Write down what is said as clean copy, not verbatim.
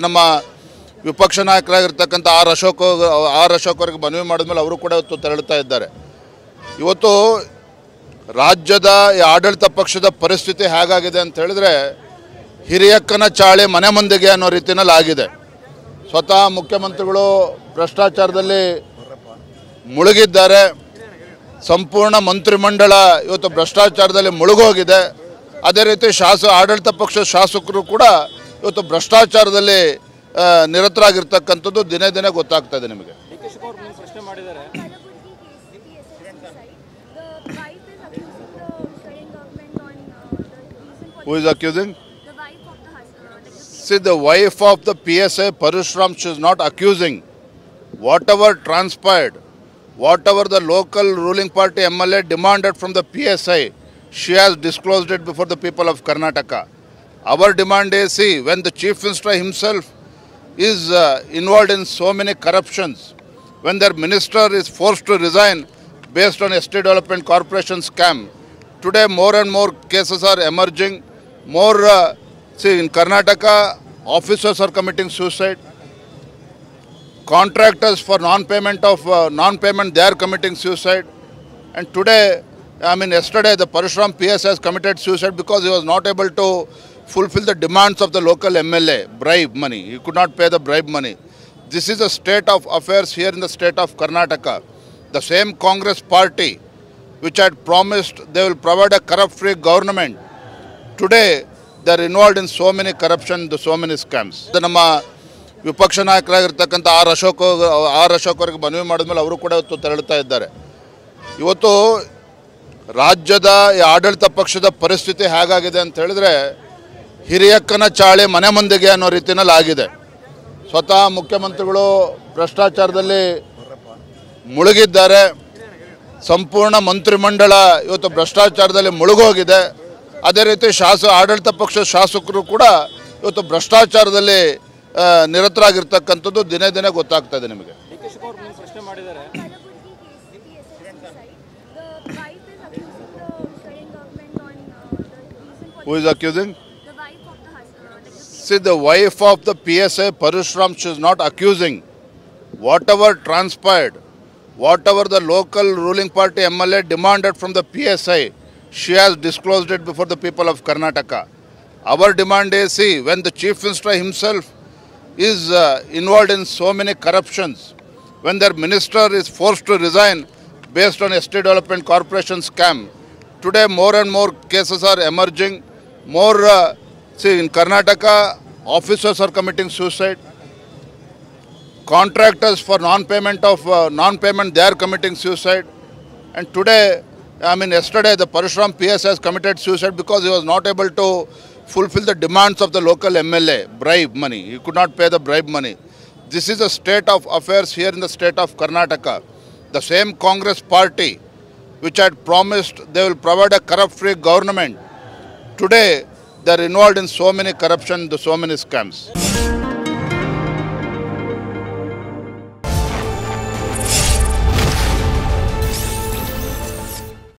ನಮ್ಮ ವಿಪಕ್ಷ ನಾಯಕರಾಗಿರ್ತಕ್ಕಂಥ ಆರ್ ಅಶೋಕ್ ಅವರಿಗೆ ಮನವಿ ಮಾಡಿದ್ಮೇಲೆ ಅವರು ಕೂಡ ಇವತ್ತು ತೆರಳುತ್ತಾ ಇದ್ದಾರೆ. ಇವತ್ತು ರಾಜ್ಯದ ಆಡಳಿತ ಪಕ್ಷದ ಪರಿಸ್ಥಿತಿ ಹೇಗಾಗಿದೆ ಅಂತ ಹೇಳಿದ್ರೆ ಹಿರಿಯಕ್ಕನ ಚಾಳಿ ಮನೆ ಮಂದಿಗೆ ಅನ್ನೋ ರೀತಿಯಲ್ಲಿ ಆಗಿದೆ. ಸ್ವತಃ ಮುಖ್ಯಮಂತ್ರಿಗಳು ಭ್ರಷ್ಟಾಚಾರದಲ್ಲಿ ಮುಳುಗಿದ್ದಾರೆ. ಸಂಪೂರ್ಣ ಮಂತ್ರಿಮಂಡಲ ಇವತ್ತು ಭ್ರಷ್ಟಾಚಾರದಲ್ಲಿ ಮುಳುಗೋಗಿದೆ. ಅದೇ ರೀತಿ ಆಡಳಿತ ಪಕ್ಷದ ಶಾಸಕರು ಕೂಡ ಇವತ್ತು ಭ್ರಷ್ಟಾಚಾರದಲ್ಲಿ ನಿರತರಾಗಿರ್ತಕ್ಕಂಥದ್ದು ದಿನೇ ದಿನೇ ಗೊತ್ತಾಗ್ತಾ ಇದೆ ನಿಮಗೆ. Who is accusing? See, the wife of the PSA, Parashuram, she is not accusing. Whatever transpired, whatever the local ruling party MLA demanded from the PSI, she has disclosed it before the people of Karnataka. Our demand is, see, when the Chief Minister himself is involved in so many corruptions, when their minister is forced to resign based on Estate Development Corporation scam, today more and more cases are emerging. See, in Karnataka, officers are committing suicide. Contractors for non-payment, they are committing suicide. And today, yesterday, the Parashuram PS has committed suicide because he was not able to fulfill the demands of the local MLA, bribe money. He could not pay the bribe money. This is the state of affairs here in the state of Karnataka. The same Congress party which had promised they will provide a corrupt-free government, today they are involved in so many corruption, so many scams. ನಮ್ಮ ವಿಪಕ್ಷ ನಾಯಕರಾಗಿರ್ತಕ್ಕಂಥ R Ashok ಅವರಿಗೆ ಮನವಿ ಮಾಡಿದ್ಮೇಲೆ ಅವರು ಕೂಡ ಇವತ್ತು ತೆರಳುತ್ತಾ ಇದ್ದಾರೆ. ಇವತ್ತು ರಾಜ್ಯದ ಆಡಳಿತ ಪಕ್ಷದ ಪರಿಸ್ಥಿತಿ ಹೇಗಾಗಿದೆ ಅಂತ ಹೇಳಿದ್ರೆ ಹಿರಿಯಕ್ಕನ ಚಾಳಿ ಮನೆ ಮಂದಿಗೆ ಅನ್ನೋ ರೀತಿಯಲ್ಲಿ ಆಗಿದೆ. ಸ್ವತಃ ಮುಖ್ಯಮಂತ್ರಿಗಳು ಭ್ರಷ್ಟಾಚಾರದಲ್ಲಿ ಮುಳುಗಿದ್ದಾರೆ. ಸಂಪೂರ್ಣ ಮಂತ್ರಿಮಂಡಲ ಇವತ್ತು ಭ್ರಷ್ಟಾಚಾರದಲ್ಲಿ ಮುಳುಗೋಗಿದೆ. ಅದೇ ರೀತಿ ಆಡಳಿತ ಪಕ್ಷದ ಶಾಸಕರು ಕೂಡ ಇವತ್ತು ಭ್ರಷ್ಟಾಚಾರದಲ್ಲಿ ನಿರತರಾಗಿರ್ತಕ್ಕಂಥದ್ದು ದಿನೇ ದಿನೇ ಗೊತ್ತಾಗ್ತಾ ಇದೆ ನಿಮಗೆ. Who is accusing? See, the wife of the PSA, Parashuram, she is not accusing. Whatever transpired, whatever the local ruling party MLA demanded from the PSI, she has disclosed it before the people of Karnataka. Our demand is, see, when the Chief Minister himself is involved in so many corruptions, when their minister is forced to resign based on Estate Development Corporation scam, today more and more cases are emerging. See, in Karnataka, officers are committing suicide. Contractors for non-payment, they are committing suicide. And today, yesterday, the Parashuram PS has committed suicide because he was not able to fulfill the demands of the local MLA, bribe money. He could not pay the bribe money. This is the state of affairs here in the state of Karnataka. The same Congress party which had promised they will provide a corrupt-free government, today they are involved in so many corruption, so many scams.